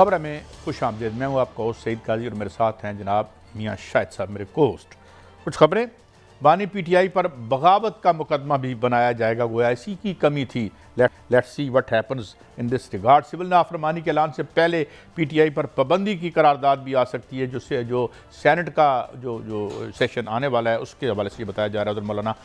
खबर में खुश आमदीद। मैं हूँ आपका होस्ट सईद काजी और मेरे साथ हैं जनाब मियाँ शाहिद साहब, मेरे कोस्ट। कुछ खबरें, बानी पीटीआई पर बगावत का मुकदमा भी बनाया जाएगा, गोया इसी की कमी थी। Let's see what happens in this regard. Civil नाफरमानी के ऐलान से पहले पीटीआई पर पाबंदी की करारदाद भी आ सकती है, जो सेनेट का जो सेशन आने वाला है उसके हवाले से बताया जा रहा है। उधर मौलाना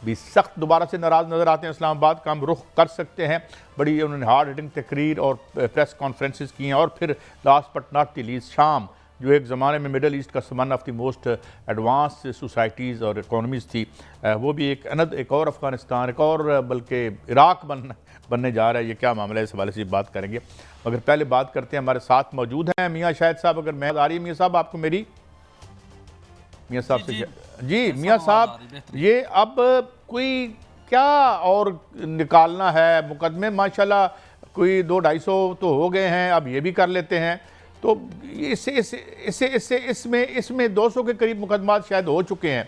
भी सख्त दोबारा से नाराज़ नज़र आते हैं। इस्लामाबाद का हम रुख कर सकते हैं। बड़ी उन्होंने हार्ड हिटिंग तकरीर और प्रेस कॉन्फ्रेंसेस की हैं। और फिर last but not the least, शाम जो एक ज़माने में मिडल ईस्ट का one of the most advance societies और इकोनॉमीज़ थी, वो भी एक और अफ़गानिस्तान, एक और बल्कि इराक बनने जा रहा है। ये क्या मामला है, इस हवाले से बात करेंगे। मगर पहले बात करते हैं, हमारे साथ मौजूद हैं मियाँ शाहिद साहब। अगर मैं आ रही है मियाँ साहब आपको मेरी? मियाँ साहब से जी मियाँ साहब, ये अब कोई क्या और निकालना है मुकदमे? माशाल्लाह कोई 200-250 तो हो गए हैं, अब ये भी कर लेते हैं। तो इसमें 200 के करीब मुकदमात शायद हो चुके हैं।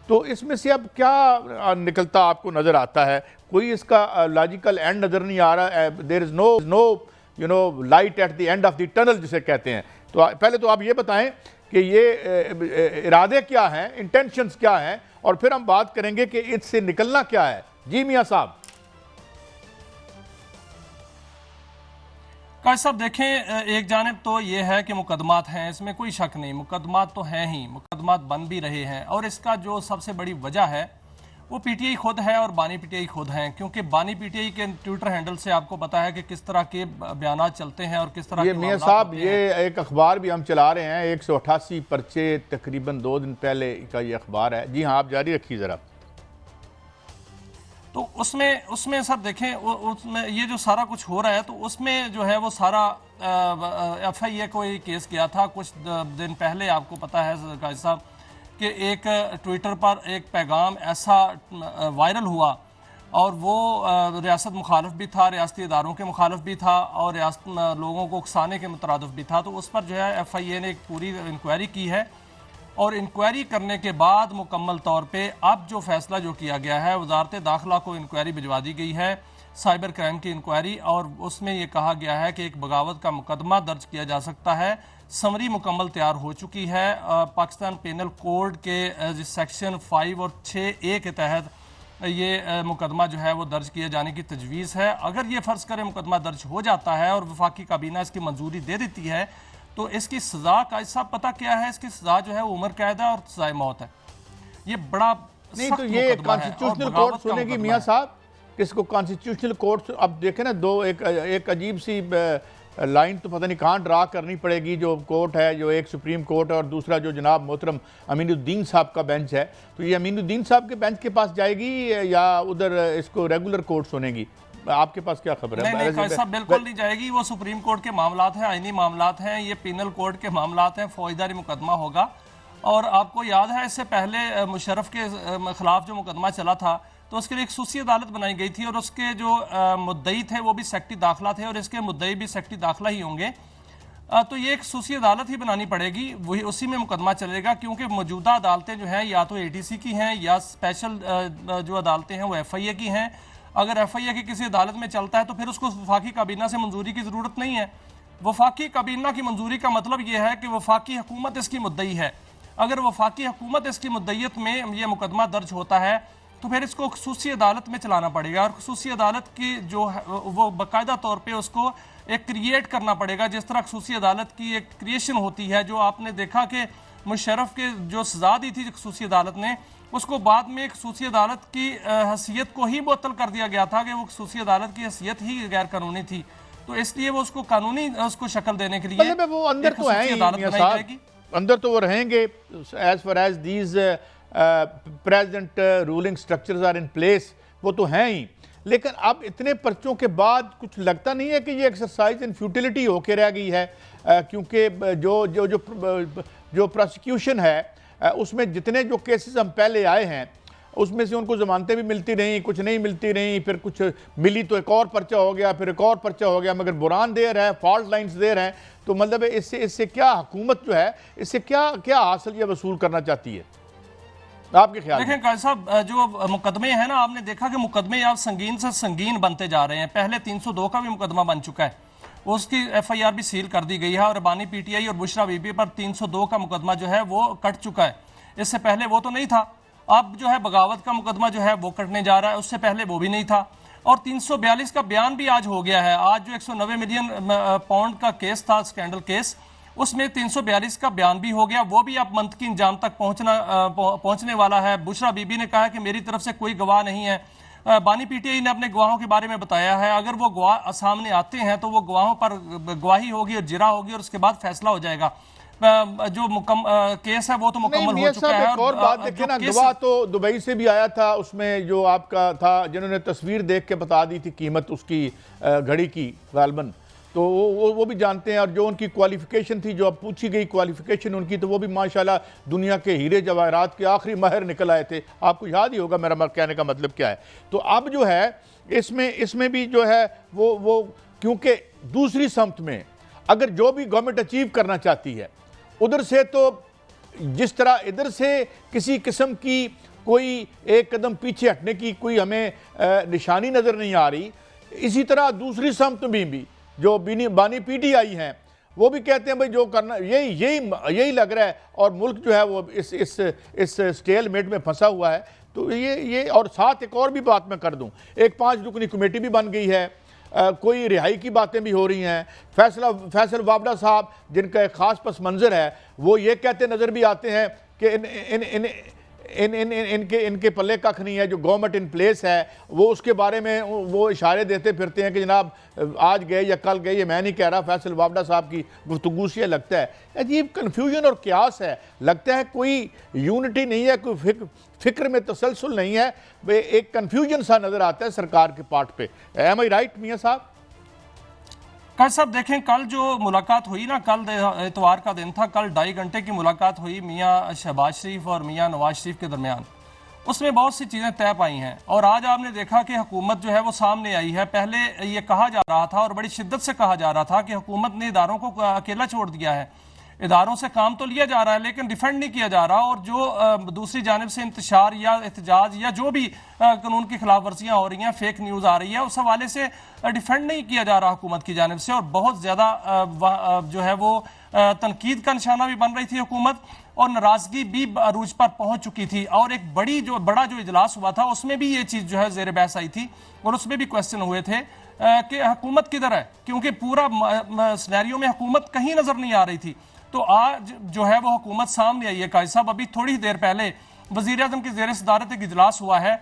तो इसमें से अब क्या निकलता आपको नज़र आता है? कोई इसका लॉजिकल एंड नज़र नहीं आ रहा। There is no light at the end of the tunnel जिसे कहते हैं। तो पहले तो आप ये बताएं कि ये इरादे क्या हैं, इंटेंशंस क्या हैं, और फिर हम बात करेंगे कि इससे निकलना क्या है। जी मियाँ साहब। काश साहब देखें, एक जानिब तो ये है कि मुकदमात हैं, इसमें कोई शक नहीं, मुकदमात तो हैं ही, मुकदमात बन भी रहे हैं। और इसका जो सबसे बड़ी वजह है वो पीटीआई खुद है और बानी पीटीआई खुद हैं। क्योंकि बानी पीटीआई के ट्विटर हैंडल से आपको पता है कि किस तरह के बयान चलते हैं और किस तरह के मियाँ साहब, ये एक अखबार भी हम चला रहे हैं, 188 पर्चे तकरीबन 2 दिन पहले का ये अखबार है। जी हाँ, आप जारी रखिए ज़रा। तो उसमें सर देखें, उसमें ये जो सारा कुछ हो रहा है, तो उसमें जो है वो सारा FIA कोई केस किया था कुछ दिन पहले। आपको पता है काजी साहब कि एक ट्विटर पर एक पैगाम ऐसा वायरल हुआ और वो रियासत मुखालिफ भी था, रियासती इदारों के मुखालिफ भी था और रियासत लोगों को उकसाने के मुतरादिफ भी था। तो उस पर जो है FIA ने एक पूरी इंक्वायरी की है और इंक्वायरी करने के बाद मुकम्मल तौर पे अब जो फैसला जो किया गया है, वजारत दाखिला को इंक्वायरी भिजवा दी गई है, साइबर क्राइम की इंक्वायरी, और उसमें ये कहा गया है कि एक बगावत का मुकदमा दर्ज किया जा सकता है। समरी मुकम्मल तैयार हो चुकी है। पाकिस्तान पेनल कोड के सेक्शन 5 और 6A के तहत ये मुकदमा जो है वो दर्ज किए जाने की तजवीज़ है। अगर ये फ़र्ज़ करें मुकदमा दर्ज हो जाता है और वफाकी काबीना इसकी मंजूरी दे देती है, तो इसकी सज़ा का साहब पता क्या है? इसकी सज़ा जो है उम्र कैद है और सज़ाए मौत है। ये बड़ा नहीं, तो ये कॉन्स्टिट्यूशनल कोर्ट सुनेगी मियाँ साहब, किसको कॉन्स्टिट्यूशनल कोर्ट? अब देखें ना, एक अजीब सी लाइन तो पता नहीं कहाँ ड्रा करनी पड़ेगी। जो कोर्ट है, जो एक सुप्रीम कोर्ट है और दूसरा जो जनाब मोहतरम अमीनुद्दीन साहब का बेंच है, तो ये अमीनुद्दीन साहब के बेंच के पास जाएगी या उधर इसको रेगुलर कोर्ट सुनेगी? आपके पास क्या खबर है? नहीं साहब, बिल्कुल नहीं जाएगी। वो सुप्रीम कोर्ट के मामलात हैं, आईनी मामलात हैं, ये पिनल कोर्ट के मामलात हैं, फौजदारी मुकदमा होगा। और आपको याद है इससे पहले मुशर्रफ के खिलाफ जो मुकदमा चला था, तो उसके लिए एक खसूसी अदालत बनाई गई थी और उसके जो मुद्दई थे वो भी सेक्रेटरी दाखिला थे और इसके मुद्दई भी सेक्रेटरी दाखिला ही होंगे। तो ये एक खसूसी अदालत ही बनानी पड़ेगी, वही उसी में मुकदमा चलेगा। क्योंकि मौजूदा अदालतें जो हैं या तो ATC की हैं या स्पेशल जो अदालतें हैं वो FIA की हैं। अगर FIA की किसी अदालत में चलता है तो फिर उसको वफाकी काबीना से मंजूरी की ज़रूरत नहीं है। वफाकी काबीना की मंजूरी का मतलब यह है कि वफाकी हुकूमत इसकी मुद्दई है। अगर वफाकी हुकूमत इसकी मुद्दईयत में यह मुकदमा दर्ज होता है तो फिर इसको खसूसी अदालत में चलाना पड़ेगा और खसूसी अदालत की जो है वो बाकायदा तौर पर उसको एक क्रिएट करना पड़ेगा, जिस तरह खसूसी अदालत की एक क्रिएशन होती है। जो आपने देखा कि मुशर्रफ के जो सजा दी थी खसूसी अदालत ने, उसको बाद में खसूसी अदालत की हैसियत को ही मुअत्तल कर दिया गया था कि वो खसूसी अदालत की हैसियत ही गैर कानूनी थी। तो इसलिए वो उसको कानूनी उसको शक्ल देने के लिए वो अंदर तो है, अंदर तो वो रहेंगे as far as these present ruling structures are in place, वो तो हैं ही। लेकिन अब इतने पर्चों के बाद कुछ लगता नहीं है कि ये एक्सरसाइज इन फ्यूटिलिटी होके रह गई है? क्योंकि जो प्रोसिक्यूशन है उसमें जितने जो केसेस हम पहले आए हैं उसमें से उनको ज़मानतें भी मिलती रहीं, कुछ नहीं मिलती रहीं, फिर कुछ मिली तो एक और पर्चा हो गया, फिर एक और पर्चा हो गया, मगर बुरान देर है, फॉल्ट लाइन्स देर हैं। तो मतलब इससे क्या हुकूमत जो है इससे क्या हासिल या वसूल करना चाहती है आपके ख्याल? देखें काजी साहब, जो मुकदमे हैं ना, आपने देखा कि मुकदमे आप संगीन से संगीन बनते जा रहे हैं। पहले 302 का भी मुकदमा बन चुका है, उसकी FIR भी सील कर दी गई है और बानी PTI और बुशरा बीबी पर 302 का मुकदमा जो है वो कट चुका है। इससे पहले वो तो नहीं था, अब जो है बगावत का मुकदमा जो है वो कटने जा रहा है, उससे पहले वो भी नहीं था। और 342 का बयान भी आज हो गया है। आज जो 190 मिलियन पाउंड का केस था, स्कैंडल केस, उसमें 342 का बयान भी हो गया। वो भी अब मंथ की इंजाम तक पहुंचने वाला है। बुशरा बीबी ने कहा कि मेरी तरफ से कोई गवाह नहीं है। बानी PTI ने अपने गवाहों के बारे में बताया है, अगर वो गवाह सामने आते हैं तो वो गवाहों पर गवाही होगी और जिरा होगी और उसके बाद फैसला हो जाएगा। जो केस है वो तो मुकम्मल हो चुका है। एक और बात देखिए ना, गवाह तो दुबई से भी आया था, उसमें जो आपका था जिन्होंने तस्वीर देख के बता दी थी कीमत उसकी घड़ी की गालबन, तो वो भी जानते हैं। और जो उनकी क्वालिफिकेशन थी, जो अब पूछी गई क्वालिफिकेशन उनकी, तो वो भी माशाल्लाह दुनिया के हीरे जवाहरात के आखिरी माहिर निकल आए थे। आपको याद ही होगा मेरा कहने का मतलब क्या है। तो अब जो है इसमें भी जो है वो क्योंकि दूसरी समत में अगर जो भी गवर्नमेंट अचीव करना चाहती है उधर से, तो जिस तरह इधर से किसी किस्म की कोई एक कदम पीछे हटने की कोई हमें निशानी नज़र नहीं आ रही, इसी तरह दूसरी समत में भी जो बानी PTI हैं वो भी कहते हैं भाई जो करना यही लग रहा है, और मुल्क जो है वो इस स्टेलमेट में फंसा हुआ है। तो ये और साथ एक और भी बात मैं कर दूं, एक 5 रुकनी कमेटी भी बन गई है, कोई रिहाई की बातें भी हो रही हैं। फैसल वाबड़ा साहब जिनका एक ख़ास पस मंज़र है, वो ये कहते नज़र भी आते हैं कि इनके पल्ले कख नहीं है। जो गवर्नमेंट इन प्लेस है वो उसके बारे में वो इशारे देते फिरते हैं कि जनाब आज गए या कल गए। ये मैं नहीं कह रहा, फैसल वाबड़ा साहब की गुफ्तगू से लगता है अजीब कन्फ्यूजन और क्यास है। लगता है कोई यूनिटी नहीं है, कोई फिक्र में तसलसल नहीं है, एक कन्फ्यूजन सा नज़र आता है सरकार के पार्ट पे। एम आई राइट मियाँ साहब? कल साहब देखें, कल जो मुलाकात हुई ना, कल इतवार का दिन था, कल 2.5 घंटे की मुलाकात हुई मियाँ शहबाज शरीफ और मियाँ नवाज शरीफ के दरमियान। उसमें बहुत सी चीज़ें तय पाई हैं और आज आपने देखा कि हुकूमत जो है वो सामने आई है। पहले ये कहा जा रहा था और बड़ी शिद्दत से कहा जा रहा था कि हुकूमत ने इदारों को अकेला छोड़ दिया है, इदारों से काम तो लिया जा रहा है लेकिन डिफेंड नहीं किया जा रहा। और जो दूसरी जानिब से इंतशार या एहतजाज या जो भी कानून की खिलाफ वर्जियाँ हो रही हैं, फेक न्यूज़ आ रही है, उस हवाले से डिफेंड नहीं किया जा रहा हुकूमत की जानिब से। और बहुत ज़्यादा जो है वो तनकीद का निशाना भी बन रही थी हुकूमत, और नाराजगी भी अरूज पर पहुंच चुकी थी। और एक बड़ा जो इजलास हुआ था उसमें भी ये चीज़ जो है ज़ेर बहस आई थी और उसमें भी क्वेश्चन हुए थे कि हुकूमत किधर है, क्योंकि पूरा सिनेरियो में हुकूमत कहीं नज़र नहीं आ रही थी। तो आज जो है वो हुकूमत सामने आई है। काजी साहब, अभी थोड़ी देर पहले वज़ीर आज़म की ज़ेर सदारत एक इजलास हुआ है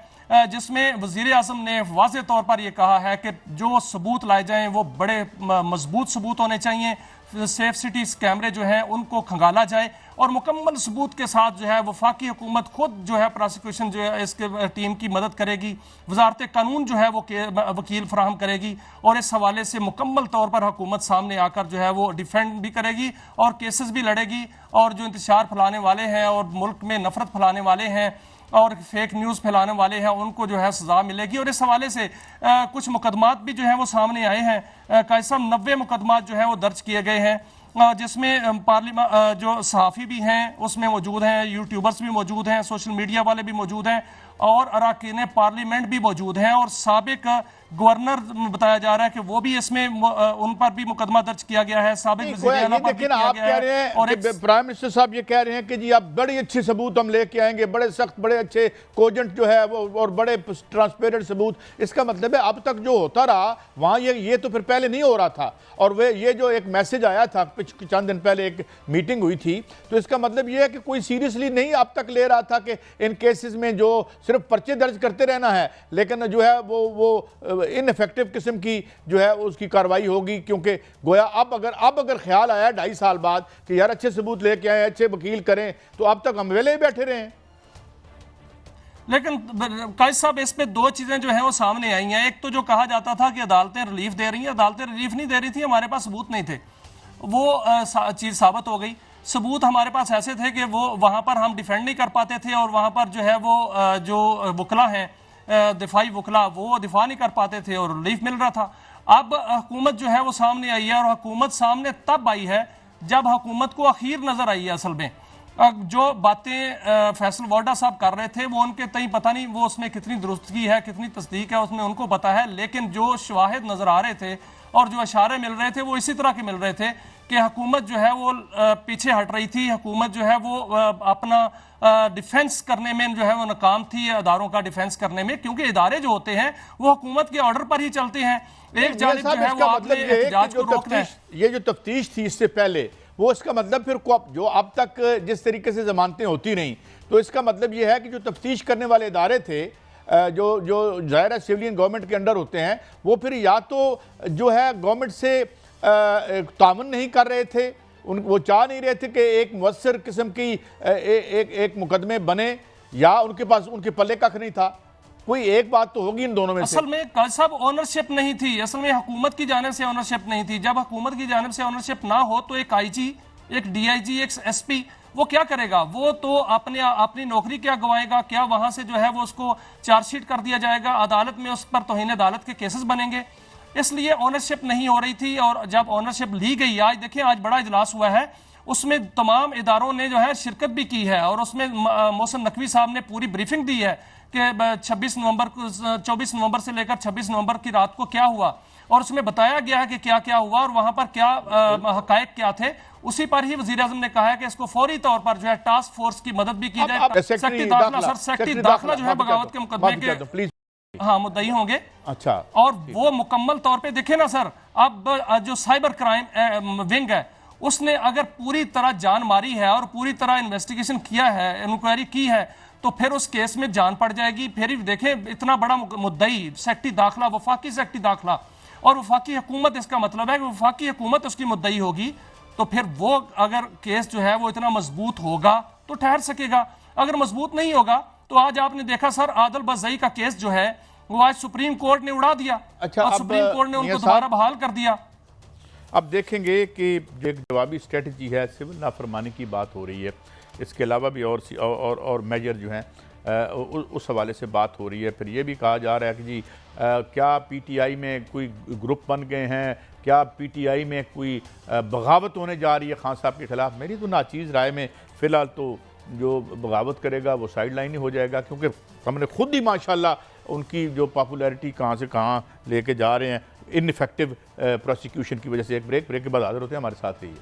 जिसमें वज़ीर आज़म ने वाज़े तौर पर यह कहा है कि जो सबूत लाए जाएं वो बड़े मजबूत सबूत होने चाहिए। सेफ सिटीज़ कैमरे जो हैं उनको खंगाला जाए और मुकम्मल सबूत के साथ जो है वफाकी हुकूमत खुद जो है प्रोसिक्यूशन जो है इसके टीम की मदद करेगी, वजारत कानून जो है वो वकील फराहम करेगी और इस हवाले से मुकम्मल तौर पर हुकूमत सामने आकर जो है वो डिफेंड भी करेगी और केसेस भी लड़ेगी। और जो इंतशार फैलाने वाले हैं और मुल्क में नफरत फैलाने वाले हैं और फेक न्यूज़ फैलाने वाले हैं उनको जो है सजा मिलेगी। और इस हवाले से कुछ मुकदमात भी जो है वो सामने आए हैं। काजी साहब, 90 मुकदमात जो है वो दर्ज किए गए हैं जिसमें पार्लियामेंट जो सहाफ़ी भी हैं उसमें मौजूद हैं, यूट्यूबर्स भी मौजूद हैं, सोशल मीडिया वाले भी मौजूद हैं और अरकान पार्लियामेंट भी मौजूद हैं और साबिक गवर्नर बताया जा रहा है कि वो भी इसमें उन पर भी मुकदमा दर्ज किया गया है। साबिक आप कह रहे हैं और प्राइम मिनिस्टर साहब ये कह रहे हैं कि जी आप बड़े अच्छे सबूत हम लेके आएंगे, बड़े सख्त, बड़े अच्छे कोजेंट जो है वो और बड़े ट्रांसपेरेंट सबूत। इसका मतलब है अब तक जो होता रहा वहाँ ये तो फिर पहले नहीं हो रहा था। और वे ये जो एक मैसेज आया था चंद दिन पहले एक मीटिंग हुई थी, तो इसका मतलब ये है कि कोई सीरियसली नहीं अब तक ले रहा था कि इन केसेस में जो सिर्फ पर्चे दर्ज करते रहना है, लेकिन जो है वो इनफेक्टिव किस्म की जो है उसकी कार्रवाई होगी। क्योंकि गोया अब अगर ख्याल आया 2.5 साल बाद कि यार अच्छे सबूत लेके आए, अच्छे वकील करें, तो अब तक हम वेले ही बैठे रहे। लेकिन काजी साहब, इस पे 2 चीजें जो है वो सामने आई हैं। एक तो जो कहा जाता था कि अदालतें रिलीफ दे रही हैं, अदालतें रिलीफ नहीं दे रही थी, हमारे पास सबूत नहीं थे। वो चीज साबित हो गई। सबूत हमारे पास ऐसे थे कि वो वहां पर हम डिफेंड नहीं कर पाते थे और वहां पर जो है वो जो वकला हैं, दिफाई वकला, वो दिफा नहीं कर पाते थे और रिलीफ मिल रहा था। अब हुकूमत जो है वो सामने आई है और हुकूमत सामने तब आई है जब हुकूमत को आखिर नजर आई है। असल में जो बातें फैसल वाडा साहब कर रहे थे वो उनके तई पता नहीं वो उसमें कितनी दुरुस्तगी है, कितनी तस्दीक है, उसमें उनको पता है। लेकिन जो शवाहिद नजर आ रहे थे और जो इशारे मिल रहे थे वो इसी तरह के मिल रहे थे कि हुकूमत जो है वो पीछे हट रही थी, हुकूमत जो है वो अपना डिफेंस करने में जो है वो नाकाम थी, अदारों का डिफेंस करने में, क्योंकि इदारे जो होते हैं वो हुकूमत के ऑर्डर पर ही चलते हैं। एक जानिब जो है वो आपने एहतजाज को रोकना है। ये जो तफ्तीश थी इससे पहले, वो इसका मतलब फिर जो अब तक जिस तरीके से जमानतें होती रहीं, तो इसका मतलब ये है कि जो तफ्तीश करने वाले इदारे थे जो जो ज़ाहिर सिविलियन गवर्नमेंट के अंडर होते हैं, वो फिर या तो जो है गवर्नमेंट से तामुन नहीं कर रहे थे, वो चाह नहीं रहे थे कि एक मुअस्सर किस्म की एक मुकदमे बने, या उनके पास उनके पल्ले कख नहीं था। कोई एक बात तो होगी इन दोनों में से। असल में कल साहब ओनरशिप नहीं थी, असल में हुकूमत की जानिब से ओनरशिप नहीं थी। जब हुकूमत की जानिब से ओनरशिप ना हो तो एक आईजी, एक डीआईजी, एक एसपी वो क्या करेगा? वो तो अपनी नौकरी क्या गंवाएगा? क्या वहां से जो है वो उसको चार्जशीट कर दिया जाएगा, अदालत में उस पर तौहीन अदालत के केसेस बनेंगे। इसलिए ओनरशिप नहीं हो रही थी, और जब ओनरशिप ली गई, आज देखिए आज बड़ा इजलास हुआ है, उसमें तमाम इदारों ने जो है शिरकत भी की है, और उसमें मोहसिन नकवी साहब ने पूरी ब्रीफिंग दी है कि 24 नवंबर से लेकर 26 नवंबर की रात को क्या हुआ, और उसमें बताया गया है कि क्या क्या हुआ और वहां पर क्या हकायक क्या थे। उसी पर ही वजीर आज़म ने कहा है कि इसको फौरी तौर पर जो है टास्क फोर्स की मदद भी की जाए। सेक्रेटरी दाखिला जो है बगावत के मुकदमे के हाँ मुद्दई होंगे। अच्छा, और वो मुकम्मल तौर पे देखे ना सर, अब जो साइबर क्राइम विंग है उसने अगर पूरी तरह जान मारी है और पूरी तरह इन्वेस्टिगेशन किया है, इंक्वायरी की है, तो फिर उस केस में जान पड़ जाएगी। फिर ही देखें इतना बड़ा मुद्दई सेक्रेटरी दाखिला, वफाकी सेक्रेटरी दाखिला, और वफाकी हुकूमत, इसका मतलब है कि वफाकी हुकूमत उसकी मुद्दई होगी, तो फिर वो अगर केस जो है वो इतना मजबूत होगा तो ठहर सकेगा। अगर मजबूत नहीं होगा तो आज आपने देखा सर, आदल बज़ई का केस जो है वो आज सुप्रीम कोर्ट ने उड़ा दिया। अच्छा, और सुप्रीम कोर्ट ने उनको दोबारा बहाल कर दिया। अब देखेंगे कि एक जवाबी स्ट्रेटजी है, सिविल नाफरमानी की बात हो रही है, इसके अलावा भी और मेजर जो हैं उस हवाले से बात हो रही है। फिर ये भी कहा जा रहा है कि जी क्या पीटीआई में कोई ग्रुप बन गए हैं, क्या पीटीआई में कोई बगावत होने जा रही है खान साहब के खिलाफ। मेरी तो नाचीज़ राय में फ़िलहाल तो जो बगावत करेगा वो साइड लाइन ही हो जाएगा, क्योंकि हमने खुद ही माशाल्लाह उनकी जो पॉपुलैरिटी कहाँ से कहाँ लेके जा रहे हैं इनफेक्टिव प्रोसिक्यूशन की वजह से। एक ब्रेक के बाद हाजिर होते हैं, हमारे साथ रहिए।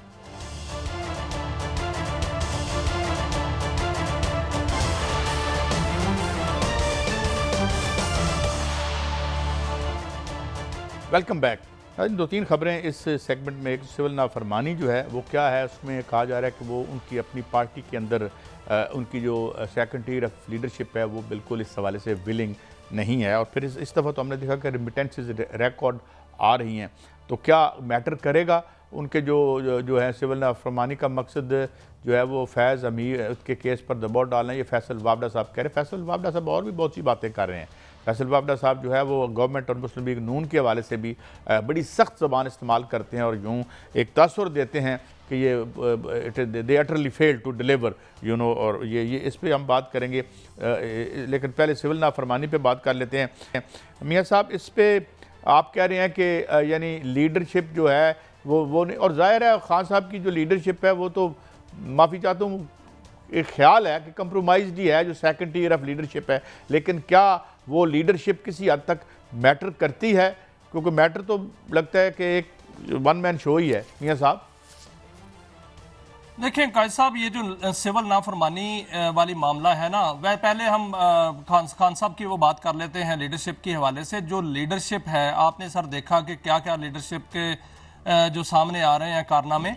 Welcome back. दो तीन खबरें इस सेगमेंट में। एक सिविल नाफरमानी जो है वो क्या है, उसमें कहा जा रहा है कि वो उनकी अपनी पार्टी के अंदर उनकी जो सेकंड टियर ऑफ लीडरशिप है वो बिल्कुल इस हवाले से विलिंग नहीं है। और फिर इस दफ़ा तो हमने देखा कि रिमिटेंसेस रिकॉर्ड आ रही हैं, तो क्या मैटर करेगा उनके जो है सिविल नाफरमानी का मकसद जो है वो फैज़ अमीर के केस पर दबाव डालना। ये फैसल वावडा साहब कह रहे हैं। फैसल वावडा साहब और भी बहुत सी बातें कर रहे हैं। फैसल वावडा साहब जो है वो गवर्नमेंट और मुस्लिम लीग नून के हवाले से भी बड़ी सख्त ज़बान इस्तेमाल करते हैं और यूँ एक तासुर देते हैं कि ये दे अटरली फेल टू डिलीवर और ये इस पर हम बात करेंगे। लेकिन पहले सिविल नाफरमानी पे बात कर लेते हैं। मियाँ साहब, इस पर आप कह रहे हैं कि यानी लीडरशिप जो है वो नहीं, और ज़ाहिर है खान साहब की जो लीडरशिप है वो तो माफ़ी चाहता हूँ एक ख्याल है कि कंप्रोमाइज़ ही है जो सेकंड टियर ऑफ लीडरशिप है, लेकिन क्या वो लीडरशिप किसी हद तक मैटर करती है? क्योंकि मैटर तो लगता है कि एक वन मैन शो ही है। मियाँ साहब देखें कायद साहब, ये जो सिविल नाफरमानी वाली मामला है ना, वह पहले हम खान साहब की वो बात कर लेते हैं लीडरशिप के हवाले से। जो लीडरशिप है, आपने सर देखा कि क्या क्या लीडरशिप के जो सामने आ रहे हैं कारनामे,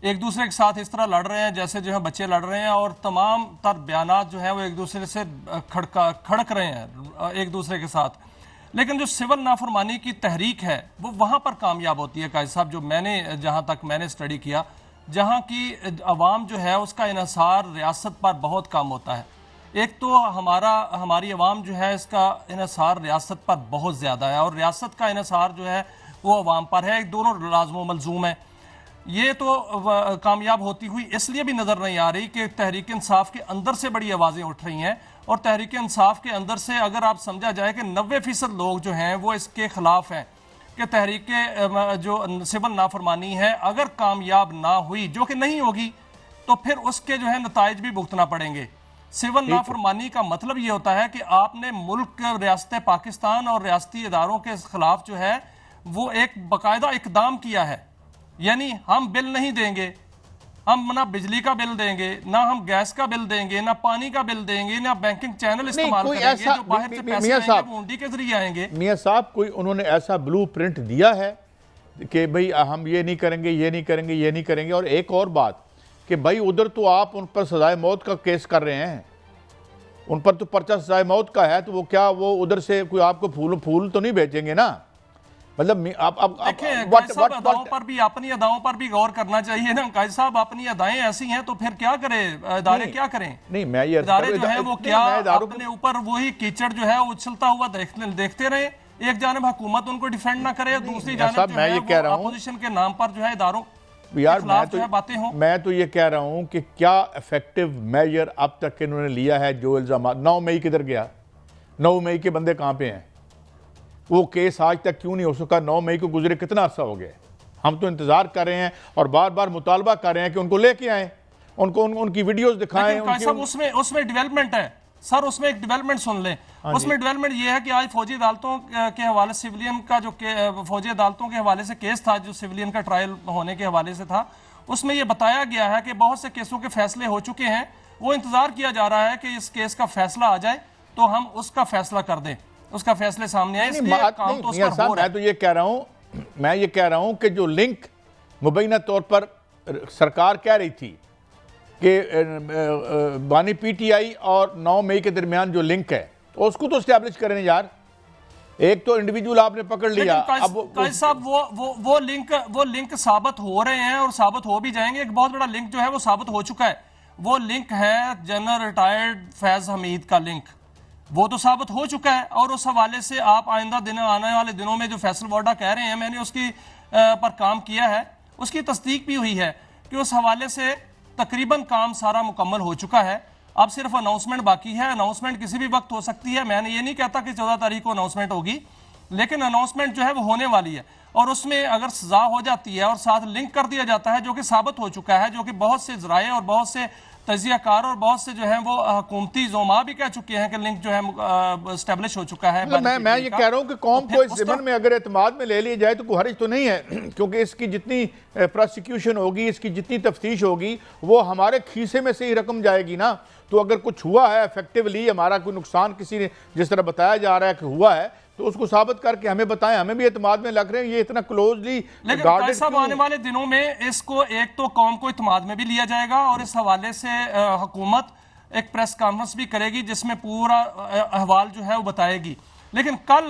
एक दूसरे के साथ इस तरह लड़ रहे हैं जैसे जो है बच्चे लड़ रहे हैं, और तमाम तर बयानात जो है वो एक दूसरे से खड़क रहे हैं एक दूसरे के साथ। लेकिन जो सिविल नाफरमानी की तहरीक है वो वहाँ पर कामयाब होती है कायद साहब। जो मैंने जहाँ तक मैंने स्टडी किया, जहाँ की अवाम जो है उसका इन्हिसार रियासत पर बहुत कम होता है। एक तो हमारी अवाम जो है इसका इन्हिसार रियासत पर बहुत ज़्यादा है, और रियासत का इन्हिसार जो है वो अवाम पर है। दोनों लाज़िम व मलज़ूम है। ये तो कामयाब होती हुई इसलिए भी नज़र नहीं आ रही कि तहरीक इंसाफ के अंदर से बड़ी आवाज़ें उठ रही हैं, और तहरीक इंसाफ के अंदर से अगर आप समझा जाए कि 90% लोग जो हैं वो इसके खिलाफ हैं कि तहरीक जो सिविल नाफरमानी है अगर कामयाब ना हुई, जो कि नहीं होगी, तो फिर उसके जो है नताइज भी भुगतना पड़ेंगे। सिविल नाफरमानी का मतलब ये होता है कि आपने मुल्क, रियासत पाकिस्तान और रियासती इदारों के खिलाफ जो है वो एक बाकायदा इकदाम किया है, यानी हम बिल नहीं देंगे, हम ना बिजली का बिल देंगे, ना हम गैस का बिल देंगे, ना पानी का बिल देंगे, ना बैंकिंग चैनल इस्तेमाल कोई करेंगे, ऐसा- जो बाहर से पैसे मियां आएंगे साहब- वो हुंडी के जरिए आएंगे। मियां साहब कोई उन्होंने ऐसा ब्लू प्रिंट दिया है कि भाई हम ये नहीं करेंगे, ये नहीं करेंगे, ये नहीं करेंगे? और एक और बात कि भाई उधर तो आप उन पर सजाए मौत का केस कर रहे हैं, उन पर तो पर्चा सजाए मौत का है, तो वो क्या वो उधर से कोई आपको फूल फूल तो नहीं भेजेंगे ना? मतलब देखिए काजी साहब, अदाओं पर भी, अपनी अदाओं पर भी गौर करना चाहिए ना। काजी साहब अपनी अदाएं ऐसी हैं तो फिर क्या करें, इदारे क्या करें? नहीं, मैं ये इदारे जो है वो नहीं, क्या मैं इदारों अपने ऊपर वही कीचड़ जो है उछलता हुआ देखते रहे। एक जानब हुकूमत उनको डिफेंड ना करे, दूसरी जानब मैं ये कह रहा हूं अपोजिशन के नाम पर जो है इदारों यार, बातें हों। मैं तो ये कह रहा हूं कि क्या इफेक्टिव मेजर अब तक इन्होंने लिया है? जो इल्जाम 9 मई किधर गया? 9 मई के बंदे कहां पे हैं? वो केस आज तक क्यों नहीं हो सका? 9 मई को गुजरे कितना अर्सा हो गया? हम तो इंतजार कर रहे हैं और बार बार मुतालबा कर रहे हैं कि उनको लेके आए, उनको उनकी वीडियोस दिखाएं। उसमें डेवलपमेंट है सर, उसमें एक डेवलपमेंट सुन लें। उसमें डेवलपमेंट ये है कि आज फौजी अदालतों के हवाले से, सिविलियन का जो फौजी अदालतों के हवाले से केस था, जो सिविलियन का ट्रायल होने के हवाले से था, उसमें यह बताया गया है कि बहुत से केसों के फैसले हो चुके हैं। वो इंतजार किया जा रहा है कि इस केस का फैसला आ जाए तो हम उसका फैसला कर दें, उसका फैसले सामने आए। इसलिए काम तो उस पर हो रहा है। मैं तो ये कह रहा हूं कि जो लिंक मुबैना तौर पर सरकार कह रही थी कि बानी पीटीआई और 9 मई के दरमियान जो लिंक है उसको तो स्टैब्लिश करें यार। एक तो इंडिविजुअल आपने पकड़ लिया, अब काजी साहब वो लिंक साबित हो रहे हैं और साबित हो भी जाएंगे। एक बहुत बड़ा लिंक जो है वो साबित हो चुका है। वो लिंक है जनरल रिटायर्ड फैज हमीद का लिंक, वो तो साबित हो चुका है। और उस हवाले से आप आइंदा आने वाले दिनों में जो फैसल वार्डा कह रहे हैं, मैंने उसकी पर काम किया है, उसकी तस्दीक भी हुई है कि उस हवाले से तकरीबन काम सारा मुकम्मल हो चुका है। अब सिर्फ अनाउंसमेंट बाकी है। अनाउंसमेंट किसी भी वक्त हो सकती है। मैंने ये नहीं कहता कि 14 तारीख को अनाउंसमेंट होगी, लेकिन अनाउंसमेंट जो है वो होने वाली है। और उसमें अगर सजा हो जाती है और साथ लिंक कर दिया जाता है, जो कि साबित हो चुका है, जो कि बहुत से जराए और बहुत से तजियाकार और बहुत से जो है वो हुकूमती जोमा भी कह चुके हैं कि लिंक जो है स्टैब्लिश हो चुका है। मैं ये कह रहा हूं कि कौम को इस ज़िम्मन में अगर एतमाद में ले लिया जाए तो कोई हर्ज तो नहीं है, क्योंकि इसकी जितनी प्रोसिक्यूशन होगी, इसकी जितनी तफ्तीश होगी, वो हमारे खीसे में से ही रकम जाएगी ना। तो अगर कुछ हुआ है इफेक्टिवली, हमारा कोई नुकसान किसी ने जिस तरह बताया जा रहा है कि हुआ है, तो उसको साबित करके हमें बताएं। हमें भी एतमाद में लग रहे हैं ये इतना क्लोजली गार्डेड। साहब आने वाले दिनों में इसको एक तो कौम को इतमाद में भी लिया जाएगा और इस हवाले से हुकूमत एक प्रेस कॉन्फ्रेंस भी करेगी जिसमें पूरा अहवाल जो है वो बताएगी। लेकिन कल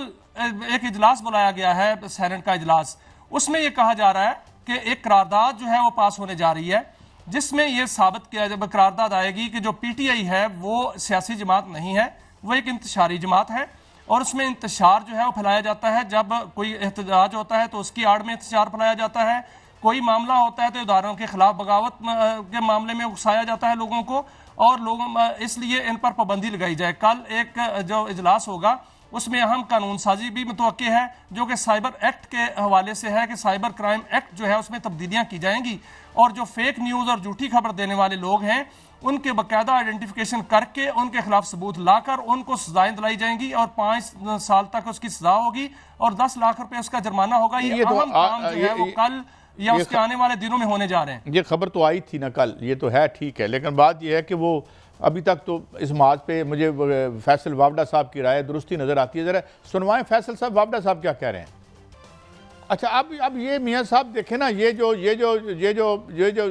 एक इजलास बुलाया गया है, सेनेट का इजलास, उसमें यह कहा जा रहा है कि एक करारदाद जो है वो पास होने जा रही है, जिसमें यह साबित किया, जब करारदाद आएगी कि जो पीटीआई है वो सियासी जमात नहीं है, वो एक इंतशारी जमात है। और उसमें इंतशार जो है वो फैलाया जाता है, जब कोई एहतजाज होता है तो उसकी आड़ में इंतशार फैलाया जाता है, कोई मामला होता है तो इदारों के खिलाफ बगावत के मामले में उकसाया जाता है लोगों को, और लोगों इसलिए इन पर पाबंदी लगाई जाए। कल एक जो इजलास होगा उसमें अहम कानून साजी भी मुतवक्की है, जो कि साइबर एक्ट के हवाले से है कि साइबर क्राइम एक्ट जो है उसमें तब्दीलियां की जाएंगी और जो फेक न्यूज़ और झूठी खबर देने वाले लोग हैं उनके बाकायदा आइडेंटिफिकेशन करके उनके खिलाफ सबूत लाकर उनको सजाएं दिलाई जाएंगी और 5 साल तक उसकी सजा होगी और 10 लाख रुपए उसका जुर्माना होगा। ये अहम काम जो है वो कल या उसके आने वाले दिनों में होने जा रहे हैं। ये खबर तो आई थी ना कल, ये तो है ठीक है, लेकिन बात ये है कि वो अभी तक तो इस माज पे मुझे फैसल वावडा साहब की राय दुरुस्ती नज़र आती है। ज़रा सुनवाएं फैसल साहब, वावडा साहब क्या कह रहे हैं। अच्छा, अब ये मियाँ साहब देखें ना, ये जो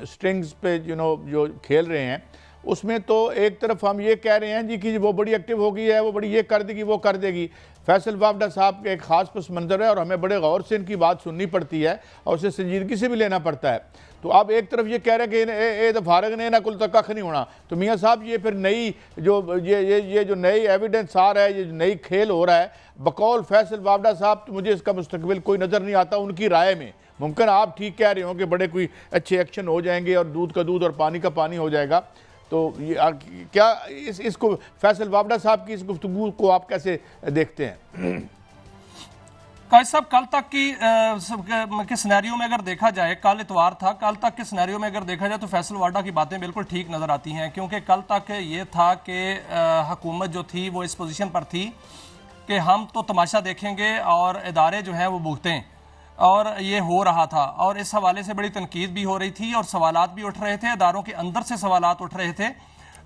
स्ट्रिंग्स पे जो खेल रहे हैं, उसमें तो एक तरफ हम ये कह रहे हैं जी कि वो बड़ी एक्टिव हो गई है, वो बड़ी ये कर देगी, वो कर देगी। फैसल वावडा साहब के एक ख़ास पस मंज़र है और हमें बड़े गौर से इनकी बात सुननी पड़ती है और उसे संजीदगी से भी लेना पड़ता है। तो आप एक तरफ ये कह रहे हैं कि ये तो फारग ने ना कुल तक कख नहीं होना, तो मियाँ साहब ये फिर नई जो नई एविडेंस आ रहा है, ये नई खेल हो रहा है, बकौल फैसल वावडा साहब, तो मुझे इसका मुस्तकबिल कोई नज़र नहीं आता उनकी राय में। मुमकिन आप ठीक कह रहे हो कि बड़े कोई अच्छे एक्शन हो जाएंगे और दूध का दूध और पानी का पानी हो जाएगा, तो ये क्या इसको फैसल वावडा साहब की इस गुफ्तगू को आप कैसे देखते हैं। काजी साहब, कल तक के सिनेरियो में अगर देखा जाए, कल इतवार था, कल तक के सिनेरियो में अगर देखा जाए तो फैसल वाडा की बातें बिल्कुल ठीक नज़र आती हैं, क्योंकि कल तक ये था कि हुकूमत जो थी वो इस पोजीशन पर थी कि हम तो तमाशा देखेंगे और इदारे जो हैं वो भुगतें, और ये हो रहा था। और इस हवाले से बड़ी तनकीद भी हो रही थी और सवालात भी उठ रहे थे, इदारों के अंदर से सवालात उठ रहे थे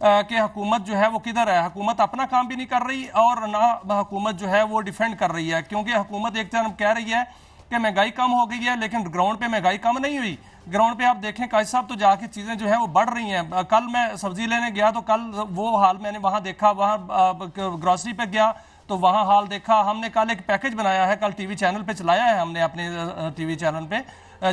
कि हुकूमत जो है वो किधर है, हुकूमत अपना काम भी नहीं कर रही और ना हुकूमत जो है वो डिफेंड कर रही है। क्योंकि हुकूमत एक तरफ कह रही है कि महंगाई कम हो गई है, लेकिन ग्राउंड पे महंगाई कम नहीं हुई। ग्राउंड पे आप देखें काजी साहब तो जाके चीज़ें जो है वो बढ़ रही हैं। कल मैं सब्जी लेने गया तो कल वो हाल मैंने वहाँ देखा, वहाँ ग्रॉसरी पे गया तो वहाँ हाल देखा। हमने कल एक पैकेज बनाया है, कल टीवी चैनल पे चलाया है हमने, अपने टीवी चैनल पे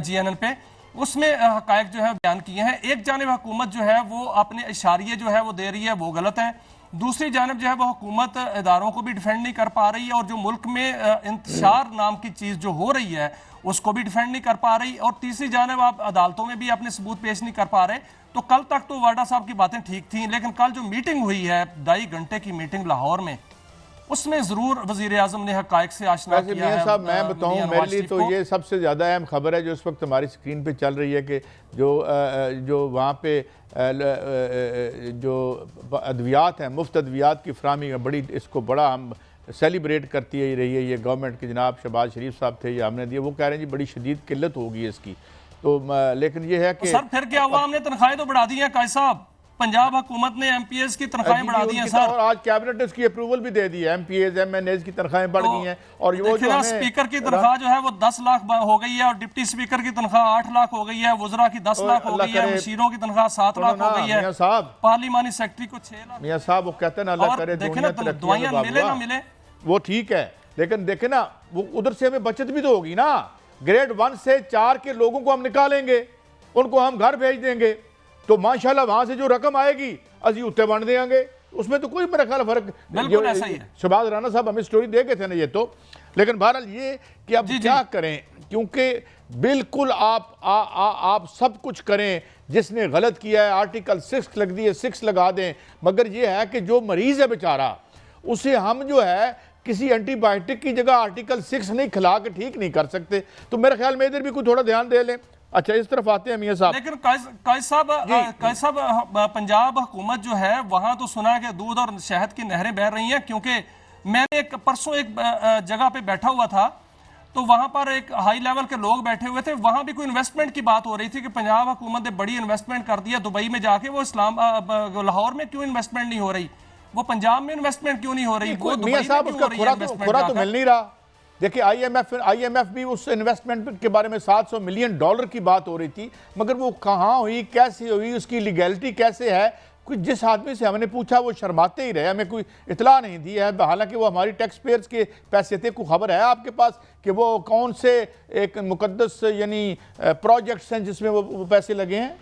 GNN पे, उसमें हकायक जो है बयान किए हैं। एक जानिब हुकूमत जो है वो अपने इशारे जो है वो दे रही है, वो गलत है। दूसरी जानिब जो है वो हुकूमत इदारों को भी डिफेंड नहीं कर पा रही है, और जो मुल्क में इंतशार नाम की चीज़ जो हो रही है उसको भी डिफेंड नहीं कर पा रही। और तीसरी जानिब आप अदालतों में भी अपने सबूत पेश नहीं कर पा रहे। तो कल तक तो वाडा साहब की बातें ठीक थी, लेकिन कल जो मीटिंग हुई है 2.5 घंटे की मीटिंग लाहौर में, उसमें जरूर वजीर आजम ने हकायक से आशना किया है। साहब मैं बताऊं, मेरे लिए तो ये सबसे ज़्यादा अहम खबर है जो इस वक्त हमारी स्क्रीन पे चल रही है कि जो वहाँ पे जो अद्वियात हैं, मुफ्त अद्वियात की फराहमी में बड़ी, इसको बड़ा हम सेलिब्रेट करती है रही है ये गवर्नमेंट के जनाब शहबाज शरीफ साहब थे, ये हमने दिए। वो कह रहे हैं जी बड़ी शदीद किल्लत होगी इसकी। तो लेकिन ये है कि सर फिर क्या हुआ, हमने तनख्वाहें तो बढ़ा दी हैं काजी साहब, पंजाब हुकूमत ने MPS की तनख्वाहें बढ़ा दी हैं सर, और आज कैबिनेट ने उसकी अप्रूवल भी दे दी है। MPS MNAs की तनख्वाहें बढ़ गई हैं। और वो जो हमें स्पीकर की तनख्वाह जो है वो 10 लाख हो गई है, और डिप्टी स्पीकर की तनख्वाह 8 लाख हो गई है, वुज़रा की 10 लाख हो गई है, मशीरों की तनख्वाह 7 लाख हो गई है, पार्लिमानी सेक्रेटरी को 6 लाख। मियां साहब वो कहते हैं ना अल्लाह करे दुआएं मिले ना मिले, वो ठीक है, लेकिन देखे ना वो उधर से हमें बचत भी तो होगी ना। ग्रेड 1 से 4 के लोगों को हम निकालेंगे, उनको हम घर भेज देंगे, तो माशाल्लाह वहां से जो रकम आएगी अजी उत्ते बन देंगे, उसमें तो कोई मेरा ख्याल फर्क बिल्कुल ऐसा ही है। शहबाज राना साहब हमें स्टोरी दे गए थे ना ये तो। लेकिन बहरहाल ये कि अब क्या करें, क्योंकि बिल्कुल आप सब कुछ करें, जिसने गलत किया है आर्टिकल 6 लग दिए 6 लगा दें, मगर ये है कि जो मरीज है बेचारा उसे हम जो है किसी एंटीबायोटिक की जगह आर्टिकल 6 नहीं खिला के ठीक नहीं कर सकते। तो मेरे ख्याल में इधर भी कुछ थोड़ा ध्यान दे लें। अच्छा इस तरफ आते हैं मियां साहब। लेकिन काजी साहब पंजाब हुकूमत जो है वहां तो सुना है कि दूध और शहद की नहरें बह रही हैं। क्योंकि मैंने परसों एक जगह पे बैठा हुआ था, तो वहां पर एक हाई लेवल के लोग बैठे हुए थे, वहां भी कोई इन्वेस्टमेंट की बात हो रही थी कि पंजाब हुकूमत ने बड़ी इन्वेस्टमेंट कर दी है दुबई में जाके, वो लाहौर में क्यों इन्वेस्टमेंट नहीं हो रही, वो पंजाब में इन्वेस्टमेंट क्यों नहीं हो रही, वो दुबई में क्यों हो रही है? खुरा तो मिल नहीं रहा। देखिए IMF भी उस इन्वेस्टमेंट के बारे में $700 मिलियन की बात हो रही थी, मगर वो कहाँ हुई, कैसे हुई, उसकी लीगैलिटी कैसे है, कुछ जिस आदमी से हमने पूछा वो शर्माते ही रहे, हमें कोई इतला नहीं दी है। हालांकि वो हमारी टैक्स पेयर्स के पैसे थे। कोई खबर है आपके पास कि वो कौन से एक मुकद्दस यानी प्रोजेक्ट्स हैं जिसमें वो पैसे लगे हैं?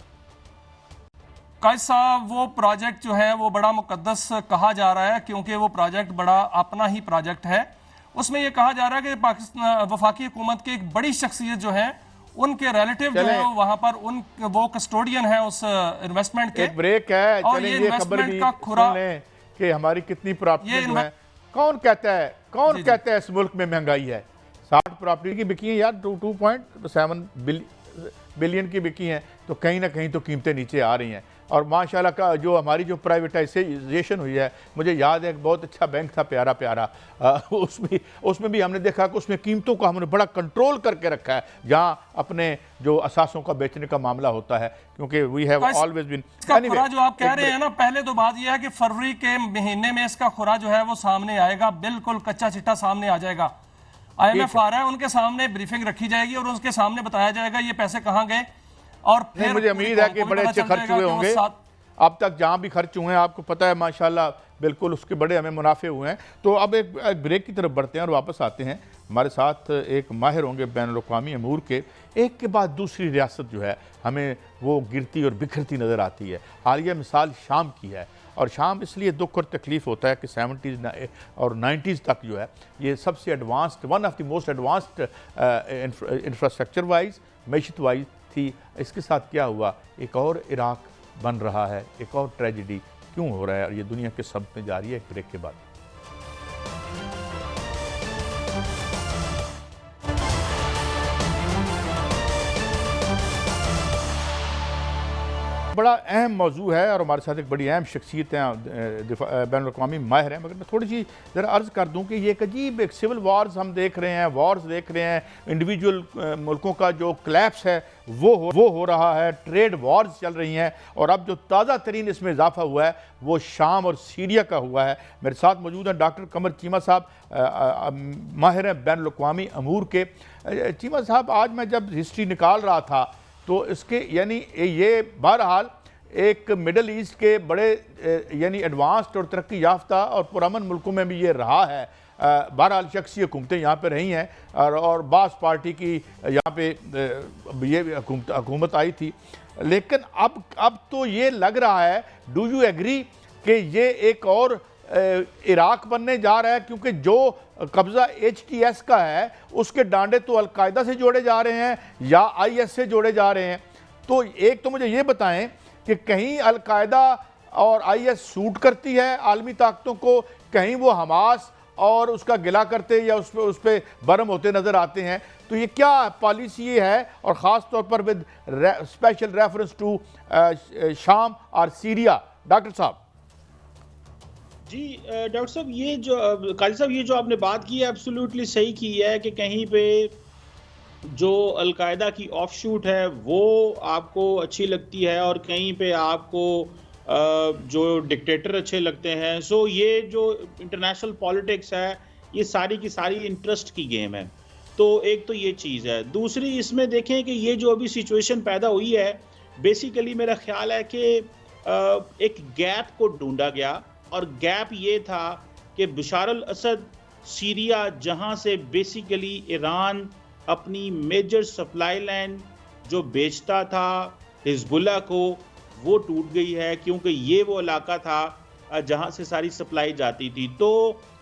काजी साहब वो प्रोजेक्ट जो है वो बड़ा मुकद्दस कहा जा रहा है, क्योंकि वो प्रोजेक्ट बड़ा अपना ही प्रोजेक्ट है। उसमें ये कहा जा रहा है कि पाकिस्तान वफाकी हुकूमत की एक बड़ी शख्सियत जो है, उनके रिलेटिव जो है वहां पर वो कस्टोडियन है उस इन्वेस्टमेंट के। एक ब्रेक है, और ये खबर भी सुन लें कि हमारी कितनी प्रॉपर्टी है। कौन कहता है इस मुल्क में महंगाई है? 60 प्रॉपर्टी की बिकी है यार, 2.7 बिलियन की बिकी हैं, तो कहीं ना कहीं तो कीमतें नीचे आ रही हैं। और माशाल्लाह का जो हमारी जो प्राइवेटाइजेशन हुई है, मुझे याद है एक बहुत अच्छा बैंक था प्यारा उसमें भी हमने देखा कि उसमें कीमतों को हमने बड़ा कंट्रोल करके रखा है, जहाँ अपने जो असासों का बेचने का मामला होता है, क्योंकि वी हैव ऑलवेज बीन। जो आप कह रहे हैं ना, पहले तो बात यह है कि फरवरी के महीने में इसका खुरा जो है वो सामने आएगा, बिल्कुल कच्चा चिट्टा सामने आ जाएगा। IMF आ रहा है, उनके सामने ब्रीफिंग रखी जाएगी और उसके सामने बताया जाएगा ये पैसे कहाँ गए। और फिर मुझे उम्मीद है कि बड़े अच्छे खर्च हुए होंगे अब तक, जहां भी खर्च हुए हैं आपको पता है माशाल्लाह, बिल्कुल उसके बड़े हमें मुनाफे हुए हैं। तो अब एक ब्रेक की तरफ बढ़ते हैं और वापस आते हैं। हमारे साथ एक माहिर होंगे बैनुल-अक़वामी अमूर के, एक के बाद दूसरी रियासत जो है हमें वो गिरती और बिखरती नज़र आती है। हालिया मिसाल शाम की है, और शाम इसलिए दुख और तकलीफ़ होता है कि 70s और 90s तक जो है ये सबसे advanced, one of the most advanced infrastructure wise, मैशत वाइज थी। इसके साथ क्या हुआ, एक और इराक बन रहा है, एक और ट्रेजिडी क्यों हो रहा है, और ये दुनिया के सब में जारी है। एक ब्रेक के बाद बड़ा अहम मौजू है और हमारे साथ एक बड़ी अहम शख्सियत हैं, बैनुल-अक़वामी माहिर हैं, मगर मैं थोड़ी सी ज़रा अर्ज़ कर दूं कि ये एक अजीब एक सिविल वार्स हम देख रहे हैं, वॉर्स देख रहे हैं, इंडिविजुअल मुल्कों का जो क्लैप्स है वो हो रहा है, ट्रेड वॉर्स चल रही हैं और अब जो ताज़ा तरीन इसमें इजाफा हुआ है वो शाम और सीरिया का हुआ है। मेरे साथ मौजूद हैं डॉक्टर कमर चीमा साहब, माहिर हैं बैनुल-अक़वामी अमूर के। चीमा साहब, आज मैं जब हिस्ट्री निकाल रहा था तो इसके यानी ये बहरहाल एक मिडल ईस्ट के बड़े यानी एडवांस्ड और तरक्की याफ्ता और पुरअमन मुल्कों में भी ये रहा है। बहरहाल शख्सी हुकूमतें यहाँ पे रही हैं और बास पार्टी की यहाँ पे ये हुकूमत आई थी, लेकिन अब तो ये लग रहा है, डू यू एग्री कि ये एक और इराक बनने जा रहा है, क्योंकि जो कब्ज़ा HTS का है उसके डांडे तो अलकायदा से जोड़े जा रहे हैं या IS से जोड़े जा रहे हैं। तो एक तो मुझे ये बताएं कि कहीं अलकायदा और IS सूट करती है आलमी ताकतों को, कहीं वो हमास और उसका गिला करते या उस पर बरम होते नज़र आते हैं। तो ये क्या पॉलिसी है, और ख़ास तौर पर विद स्पेशल रेफरेंस टू शाम और सीरिया? डॉक्टर साहब। जी डॉक्टर साहब, ये जो काजी साहब, ये जो आपने बात की है एब्सोल्युटली सही की है कि कहीं पे जो अलकायदा की ऑफशूट है वो आपको अच्छी लगती है और कहीं पे आपको जो डिक्टेटर अच्छे लगते हैं। सो ये जो इंटरनेशनल पॉलिटिक्स है ये सारी की सारी इंटरेस्ट की गेम है। तो एक तो ये चीज़ है। दूसरी, इसमें देखें कि ये जो अभी सिचुएशन पैदा हुई है, बेसिकली मेरा ख्याल है कि एक गैप को ढूंढा गया और गैप ये था कि बशार अल असद सीरिया, जहां से बेसिकली ईरान अपनी मेजर सप्लाई लाइन जो बेचता था हिजबुल्लाह को, वो टूट गई है, क्योंकि ये वो इलाका था जहां से सारी सप्लाई जाती थी। तो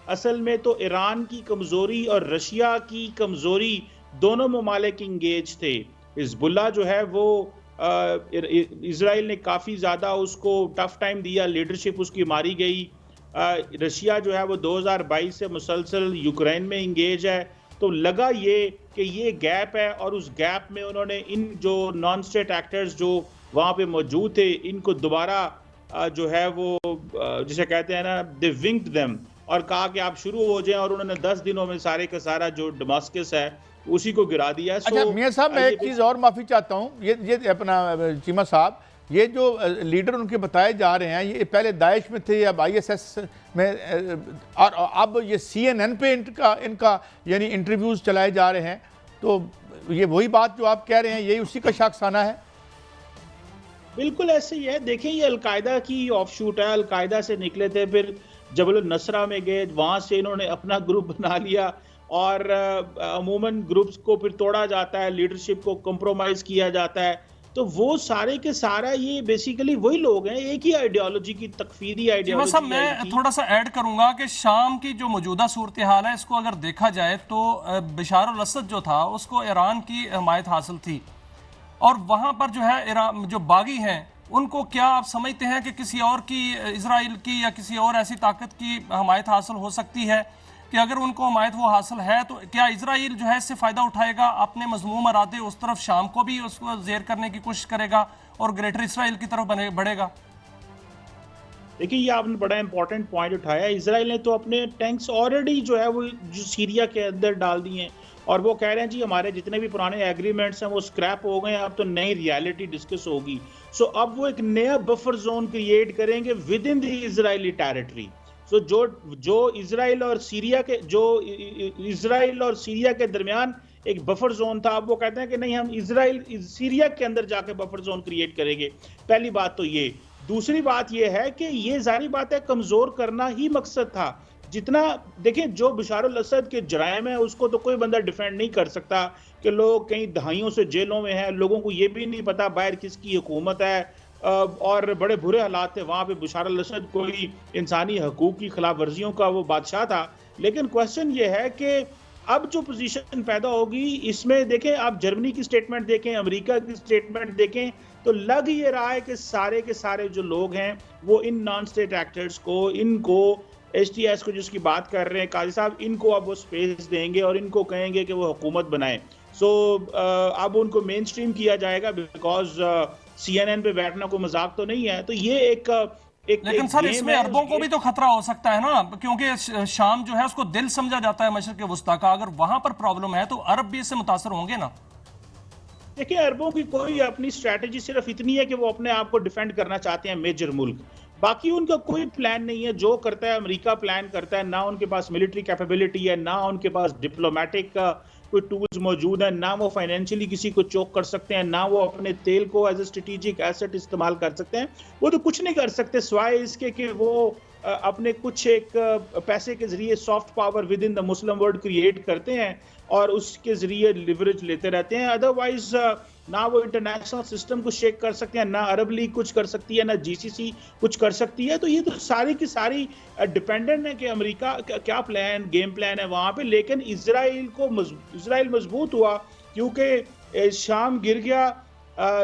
असल में तो ईरान की कमज़ोरी और रशिया की कमज़ोरी, दोनों ममालिक इंगेज थे। हिजबुल्लाह जो है वो इजराइल ने काफ़ी ज़्यादा उसको टफ टाइम दिया, लीडरशिप उसकी मारी गई। रशिया जो है वो 2022 से मुसलसल यूक्रेन में इंगेज है। तो लगा ये कि ये गैप है और उस गैप में उन्होंने इन जो नॉन स्टेट एक्टर्स जो वहाँ पे मौजूद थे, इनको दोबारा जो है वो जिसे कहते हैं ना, दे विंक्ड देम, और कहा कि आप शुरू हो जाएं, और उन्होंने 10 दिनों में सारे का सारा जो दमास्कस है उसी को गिरा दिया। अच्छा मियां साहब, मैं एक चीज़ और माफ़ी चाहता हूँ, ये अपना चीमा साहब, ये जो लीडर उनके बताए जा रहे हैं ये पहले दाइश में थे, अब ISS में, और अब ये CNN पे इनका यानी इंटरव्यूज़ चलाए जा रहे हैं। तो ये वही बात जो आप कह रहे हैं, यही उसी का शाखसाना है? बिल्कुल ऐसे ही है। देखें, ये अलकायदा की ऑफशूट है, अलकायदा से निकले थे, फिर जबल नसरा में गए, वहाँ से इन्होंने अपना ग्रुप बना लिया और अमूमन ग्रुप्स को फिर तोड़ा जाता है, लीडरशिप को कंप्रोमाइज़ किया जाता है। तो वो सारे के सारा ये बेसिकली वही लोग हैं, एक ही आइडियोलॉजी की, तकफीरी आइडियोलॉजी। मैं थोड़ा सा ऐड करूंगा कि शाम की जो मौजूदा सूरत हाल है, इसको अगर देखा जाए तो बशार अल असद जो था उसको ईरान की हमायत हासिल थी, और वहां पर जो है ईरान जो बागी हैं उनको, क्या आप समझते हैं कि किसी और की, इजराइल की या किसी और ऐसी ताकत की हमायत हासिल हो सकती है कि अगर उनको हमायत वो हासिल है तो क्या इजराइल जो है इससे फ़ायदा उठाएगा, अपने मज़मूम इरादे उस तरफ शाम को भी उसको ज़ेर करने की कोशिश करेगा और ग्रेटर इसराइल की तरफ बढ़ेगा? देखिए, ये आपने बड़ा इंपॉर्टेंट पॉइंट उठाया। इजराइल ने तो अपने टैंक्स ऑलरेडी जो है वो जो सीरिया के अंदर डाल दिए हैं, और वो कह रहे हैं जी हमारे जितने भी पुराने एग्रीमेंट्स हैं वो स्क्रैप हो गए हैं, अब तो नई रियलिटी डिस्कस होगी। सो अब वो एक नया बफर जोन क्रिएट करेंगे within the Israeli territory. So जो इजराइल और सीरिया के दरमियान एक बफर जोन था, अब वो कहते हैं कि नहीं, हम सीरिया के अंदर जाके बफर जोन क्रिएट करेंगे। पहली बात तो ये। दूसरी बात ये है कि ये जारी बात है, कमजोर करना ही मकसद था। जितना देखें, जो बशार अल असद के जराइम है उसको तो कोई बंदा डिफेंड नहीं कर सकता कि लोग कई दहाइयों से जेलों में हैं, लोगों को ये भी नहीं पता बाहर किसकी हुकूमत है, और बड़े बुरे हालात थे वहाँ पे। बशार अल असद कोई इंसानी हकूक की खिलाफ वर्जियों का वो बादशाह था। लेकिन क्वेश्चन ये है कि अब जो पोजीशन पैदा होगी इसमें, देखें आप जर्मनी की स्टेटमेंट देखें, अमेरिका की स्टेटमेंट देखें, तो लग ये रहा है कि सारे के सारे जो लोग हैं वो इन नॉन स्टेट एक्टर्स को, इनको HTS को जिसकी बात कर रहे हैं काजी साहब, इनको अब वो स्पेस देंगे और इनको कहेंगे कि वो हुकूमत बनाएं। सो अब उनको मेन स्ट्रीम किया जाएगा, बिकॉज CNN पे बैठना कोई मजाक तो नहीं है। तो ये एक लेकिन सर इसमें अरबों को भी तो खतरा हो सकता है ना, क्योंकि शाम जो है उसको दिल समझा जाता है मशरिक वस्ता का। अगर वहां पर प्रॉब्लम है तो अरब भी इससे मुतासर होंगे ना। देखिए, अरबों की कोई अपनी स्ट्रैटेजी सिर्फ इतनी है कि वो अपने आप को डिफेंड करना चाहते हैं मेजर मुल्क, बाकी उनका कोई प्लान नहीं है। जो करता है अमेरिका प्लान करता है, ना उनके पास मिलिट्री कैपेबिलिटी है, ना उनके पास डिप्लोमेटिक कोई टूल्स मौजूद है, ना वो फाइनेंशियली किसी को चोक कर सकते हैं, ना वो अपने तेल को एज ए स्ट्रेटेजिक एसेट इस्तेमाल कर सकते हैं। वो तो कुछ नहीं कर सकते सिवाय इसके कि वो अपने कुछ एक पैसे के जरिए soft power with in the Muslim world create करते हैं और उसके जरिए लिवरेज लेते रहते हैं। अदरवाइज ना वो इंटरनेशनल सिस्टम को शेक कर सकते हैं, ना अरब लीग कुछ कर सकती है, ना GCC कुछ कर सकती है। तो ये तो सारी की सारी डिपेंडेंट है कि अमेरिका क्या प्लान गेम प्लान है वहां पे। लेकिन इजराइल मजबूत हुआ क्योंकि शाम गिर गया,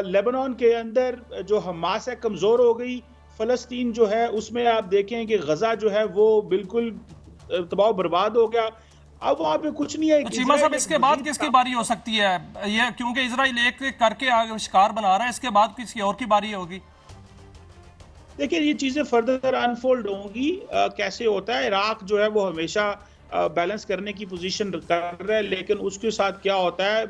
लेबनान के अंदर जो हमास है कमजोर हो गई, फलस्तीन जो है उसमें आप देखें कि गजा जो है वो बिल्कुल तबाह बर्बाद हो गया। अब वहां पे कुछ नहीं है। तो चीमा साहब इसके बाद किसकी बारी हो सकती है ये, क्योंकि इजराइल एक एक करके आगे शिकार बना रहा है, इसके बाद किसी और की बारी होगी? देखिए, ये चीजें फर्दर अनफोल्ड होंगी। कैसे होता है, इराक जो है वो हमेशा बैलेंस करने की पोजीशन कर रहा है, लेकिन उसके साथ क्या होता है,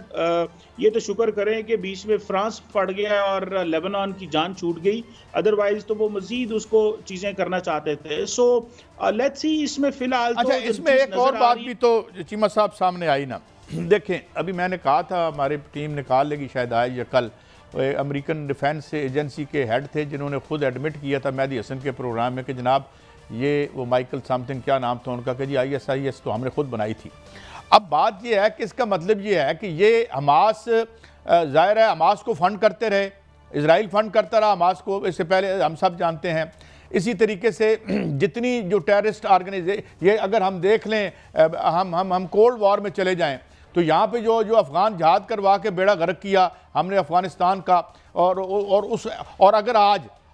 ये तो शुक्र करें कि बीच में फ्रांस पड़ गया और लेबनान की जान छूट गई, अदरवाइज तो वो मजीद उसको चीजें करना चाहते थे। सो लेट्स सी इसमें फिलहाल। अच्छा, इसमें एक और बात भी तो चीमा साहब सामने आई ना। देखें, अभी मैंने कहा था हमारी टीम निकाल लेगी शायद आज या कल, अमेरिकन डिफेंस एजेंसी के हेड थे जिन्होंने खुद एडमिट किया था मेहदी हसन के प्रोग्राम में कि जनाब ये वो माइकल समथिंग क्या नाम था उनका कि जी ISIS तो हमने खुद बनाई थी। अब बात ये है कि इसका मतलब ये है कि ये हमास ज़ाहिर है हमास को फंड करते रहे, इजराइल फंड करता रहा हमास को, इससे पहले हम सब जानते हैं। इसी तरीके से जितनी जो टेररिस्ट ऑर्गेनाइजेशन, ये अगर हम देख लें, हम कोल्ड वॉर में चले जाएं तो यहाँ पे जो अफ़गान जहाद करवा के बेड़ा गर्क किया हमने अफ़गानिस्तान का, और अगर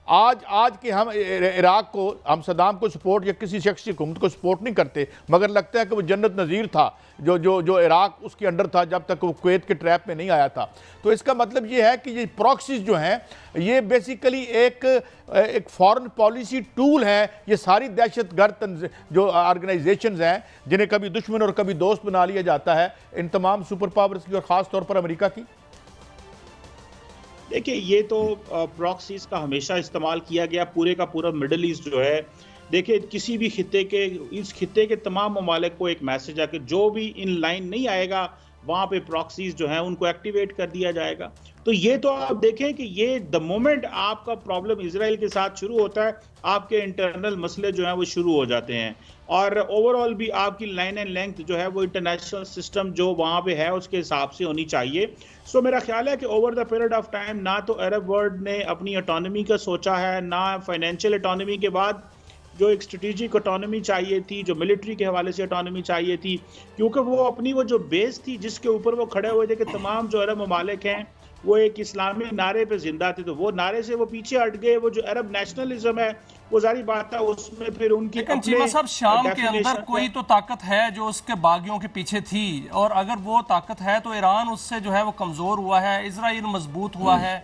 आज के हम इराक को, हम सदाम को सपोर्ट या किसी शख्स की हुकूमत को सपोर्ट नहीं करते, मगर लगता है कि वो जन्नत नज़ीर था जो इराक उसके अंडर था जब तक वो कुवैत के ट्रैप में नहीं आया था। तो इसका मतलब ये है कि ये प्रॉक्सीज जो हैं ये बेसिकली एक फॉरेन पॉलिसी टूल है। ये सारी दहशतगर्द जो ऑर्गेनाइजेशंस हैं जिन्हें कभी दुश्मन और कभी दोस्त बना लिया जाता है, इन तमाम सुपर पावर्स की और ख़ास तौर पर अमेरिका की। देखिए, ये तो प्रॉक्सीज का हमेशा इस्तेमाल किया गया। पूरे का पूरा मिडल ईस्ट जो है, देखिए किसी भी इस खित्ते के तमाम ममालिक को एक मैसेज है कि जो भी इन लाइन नहीं आएगा वहां पे प्रॉक्सीज जो है उनको एक्टिवेट कर दिया जाएगा। तो ये तो आप देखें कि ये द मोमेंट आपका प्रॉब्लम इजराइल के साथ शुरू होता है, आपके इंटरनल मसले जो हैं वो शुरू हो जाते हैं, और ओवरऑल भी आपकी लाइन एंड लेंथ जो है वो इंटरनेशनल सिस्टम जो वहां पे है उसके हिसाब से होनी चाहिए। सो मेरा ख्याल है कि over the period of time ना तो अरब वर्ल्ड ने अपनी ऑटोनॉमी का सोचा है, ना फाइनेंशियल ऑटोनॉमी के बाद जो एक स्ट्रेटेजिक ऑटोनॉमी चाहिए थी, जो मिलिट्री के हवाले से ऑटोनॉमी चाहिए थी, क्योंकि वो अपनी वो जो बेस थी जिसके ऊपर वो खड़े हुए थे कि तमाम जो अरब ममालिक हैं वो एक इस्लामी नारे पे जिंदा थे, तो वो नारे से वो पीछे हट गए। वो जो अरब नेशनलिज्म है वो जारी बात है उसमें फिर उनकी लेकिन चीमा साहब शाम के अंदर कोई तो ताकत है जो उसके बागियों के पीछे थी, और अगर वो ताकत है तो ईरान उससे जो है वो कमजोर हुआ है, इजराइल मजबूत हुआ है,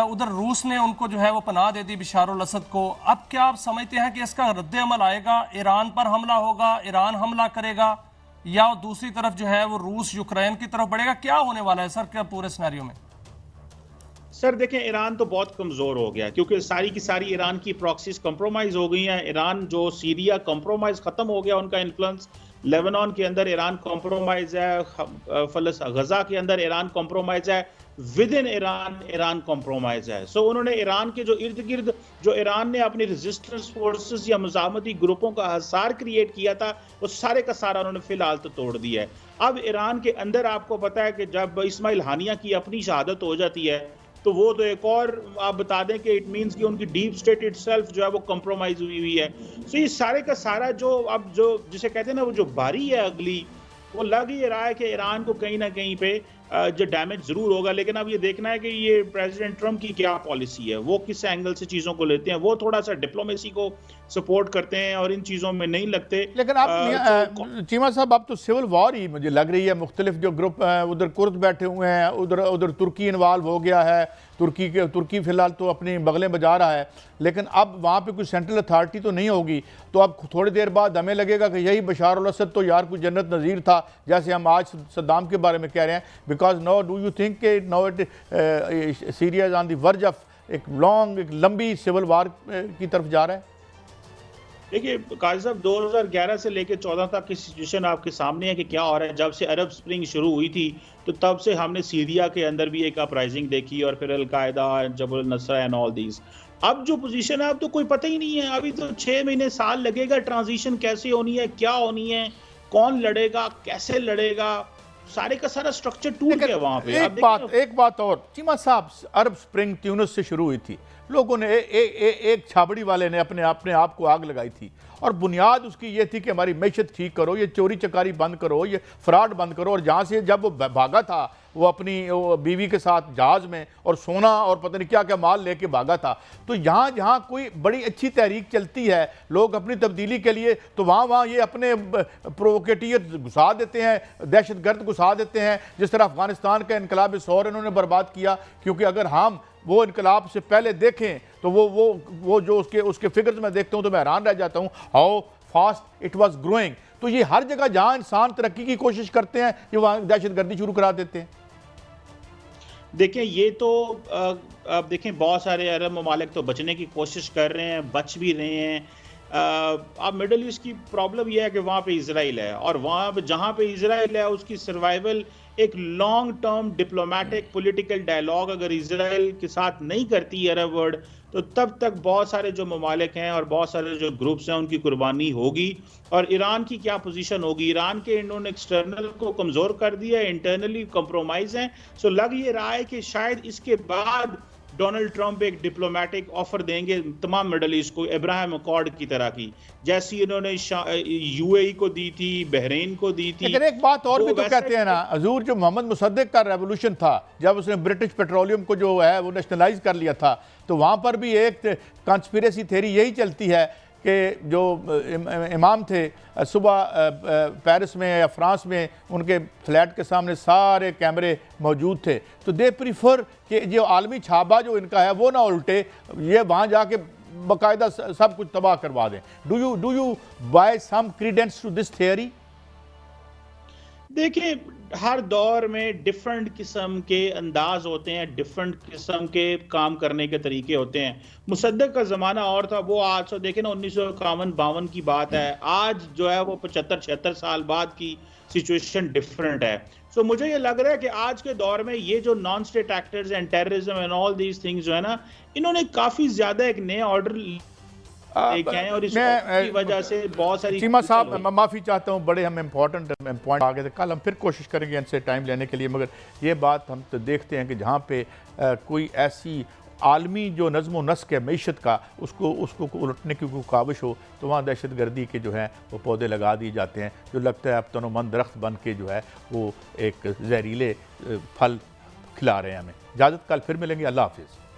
उधर रूस ने उनको जो है वो पनाह दे दी बिशारुल असद को। अब क्या आप समझते हैं कि इसका रद्द अमल आएगा, ईरान पर हमला होगा, ईरान हमला करेगा, या दूसरी तरफ जो है वो रूस यूक्रेन की तरफ बढ़ेगा? क्या होने वाला है सर क्या पूरे सिनेरियो में? सर देखें, ईरान तो बहुत कमजोर हो गया क्योंकि सारी की सारी ईरान की प्रॉक्सीज कंप्रोमाइज हो गई हैं। ईरान जो सीरिया कंप्रोमाइज खत्म हो गया उनका इन्फ्लुएंस, लेबनान के अंदर ईरान कंप्रोमाइज है, गजा के अंदर ईरान कंप्रोमाइज है, विद इन ईरान कंप्रोमाइज है। सो उन्होंने ईरान के जो इर्द गिर्द जो ईरान ने अपनी रेजिस्टेंस फोर्सेस या मुजामती ग्रुपों का हसार क्रिएट किया था वो सारे का सारा उन्होंने फिलहाल तो तोड़ दिया है। अब ईरान के अंदर आपको पता है कि जब इस्माइल हानिया की अपनी शहादत हो जाती है तो वो तो एक और आप बता दें कि इट मींस कि उनकी डीप स्टेट इटसेल्फ जो है वो कंप्रोमाइज हुई है। सो ये सारे का सारा जो अब जो जिसे कहते हैं ना वो जो बारी है अगली, वो लग ही रहा है कि ईरान को कहीं ना कहीं पे जो डैमेज जरूर होगा। लेकिन अब ये देखना है कि ये प्रेसिडेंट ट्रम्प की क्या पॉलिसी है, वो किस एंगल से चीजों को लेते हैं। वो थोड़ा सा डिप्लोमेसी को सपोर्ट करते हैं और इन चीजों में नहीं लगते। लेकिन आप चीमा साहब, अब तो सिविल वॉर ही मुझे लग रही है। मुख्तलिफ जो ग्रुप उधर कुर्द बैठे हुए हैं, उधर तुर्की इन्वॉल्व हो गया है, तुर्की फ़िलहाल तो अपनी बगलें बजा रहा है, लेकिन अब वहाँ पे कोई सेंट्रल अथॉरिटी तो नहीं होगी। तो अब थोड़ी देर बाद हमें लगेगा कि यही बशार अल असद तो यार कोई जन्नत नज़ीर था, जैसे हम आज सद्दाम के बारे में कह रहे हैं। Because no do you think कि no it Syria is on the verge of एक लंबी सिविल वार की तरफ जा रहा है? देखिए काजी साहब, 2011 से लेकर 14 तक की सिचुएशन आपके सामने है कि क्या हो रहा है। जब से अरब स्प्रिंग शुरू हुई थी तो तब से हमने सीरिया के अंदर भी एक अपराइजिंग देखी, और फिर अलकायदा, जबल नसरा एंड ऑल दीज। अब जो पोजीशन है अब तो कोई पता ही नहीं है। अभी तो 6 महीने साल लगेगा ट्रांजिशन कैसे होनी है, क्या होनी है, कौन लड़ेगा, कैसे लड़ेगा, सारे का सारा स्ट्रक्चर टूट गया वहां पे। एक बात और चीमा साहब, अरब स्प्रिंग ट्यूनिस से शुरू हुई थी, लोगों ने एक छाबड़ी वाले ने अपने आप को आग लगाई थी, और बुनियाद उसकी ये थी कि हमारी मैशत ठीक करो, ये चोरी चकारी बंद करो, ये फ्रॉड बंद करो। और जहाँ से जब वो भागा था, वो अपनी बीवी के साथ जहाज़ में, और सोना और पता नहीं क्या क्या माल लेके भागा था। तो यहाँ जहाँ कोई बड़ी अच्छी तहरीक चलती है, लोग अपनी तब्दीली के लिए, तो वहाँ ये अपने प्रोवोकेटियत घुसा देते हैं, दहशत गर्द घुसा देते हैं। जिस तरह अफगानिस्तान का इनकलाब सौर इन्होंने बर्बाद किया, क्योंकि अगर हम वो इनकलाब से पहले देखें तो वो जो उसके फिगर्स में देखता हूँ तो मैं हैरान रह जाता हूँ, how fast it was growing. तो ये हर जगह जहाँ इंसान तरक्की की कोशिश करते हैं, ये वहाँ दहशत गर्दी शुरू करा देते हैं। देखें, ये तो अब देखें, बहुत सारे अरब ममालिक तो बचने की कोशिश कर रहे हैं, बच भी रहे हैं। अब मिडल ईस्ट की प्रॉब्लम यह है कि वहाँ पे इजराइल है, और वहाँ पे जहाँ पे इजराइल है उसकी सर्वाइवल एक long term diplomatic political dialogue अगर इजराइल के साथ नहीं करती अरब वर्ल्ड, तो तब तक बहुत सारे जो ममालिक हैं और बहुत सारे जो ग्रुप्स हैं उनकी कुर्बानी होगी। और ईरान की क्या पोजीशन होगी? ईरान के इन्होंने एक्सटर्नल को कमज़ोर कर दिया, इंटरनली कंप्रोमाइज़ हैं। सो लग ये रहा है कि शायद इसके बाद डोनाल्ड ट्रंप एक डिप्लोमेटिक ऑफर देंगे तमाम मिडल ईस्ट को, इब्राहिम अकॉर्ड की तरह की, जैसी इन्होंने यूएई को दी थी, बहरीन को दी थी। लेकिन एक बात और भी तो कहते हैं ना हजूर, जो मोहम्मद मुसद्दिक का रेवोल्यूशन था, जब उसने ब्रिटिश पेट्रोलियम को जो है वो नेशनलाइज कर लिया था, तो वहाँ पर भी एक कॉन्स्पिरेसी थ्योरी यही चलती है कि जो इमाम थे सुबह पेरिस में या फ्रांस में, उनके फ्लैट के सामने सारे कैमरे मौजूद थे, तो दे प्रीफर कि जो आलमी छाबा जो इनका है वो ना उल्टे, ये वहाँ जाके बाकायदा सब कुछ तबाह करवा दें। Do you buy some credence to this theory? देखिए, हर दौर में डिफरेंट किस्म के अंदाज होते हैं, डिफरेंट किस्म के काम करने के तरीके होते हैं। मुसद्दक का ज़माना और था, वो आज तो देखें ना 1951-52 की बात है, आज जो है वो 75-76 साल बाद की सिचुएशन डिफरेंट है। सो मुझे ये लग रहा है कि आज के दौर में ये जो non state actors and terrorism and all these things जो है ना, इन्होंने काफ़ी ज़्यादा एक नए ऑर्डर और इसकी वजह से बहुत सारी चीमा साहब, मैं माफ़ी चाहता हूँ, बड़े हम इम्पोर्टेंट पॉइंट आ गए थे। कल हम फिर कोशिश करेंगे इनसे टाइम लेने के लिए, मगर ये बात हम तो देखते हैं कि जहाँ पे कोई ऐसी आलमी जो नज़्म व नस्क है मईशत का, उसको उलटने की कोई काविश हो, तो वहाँ दहशत गर्दी के जो हैं वो पौधे लगा दिए जाते हैं, जो लगता है अब तनोमंद दरख्त बन के जो है वो एक जहरीले फल खिला रहे हैं हमें। इजाज़त, कल फिर मिलेंगे। अल्लाह हाफिज़।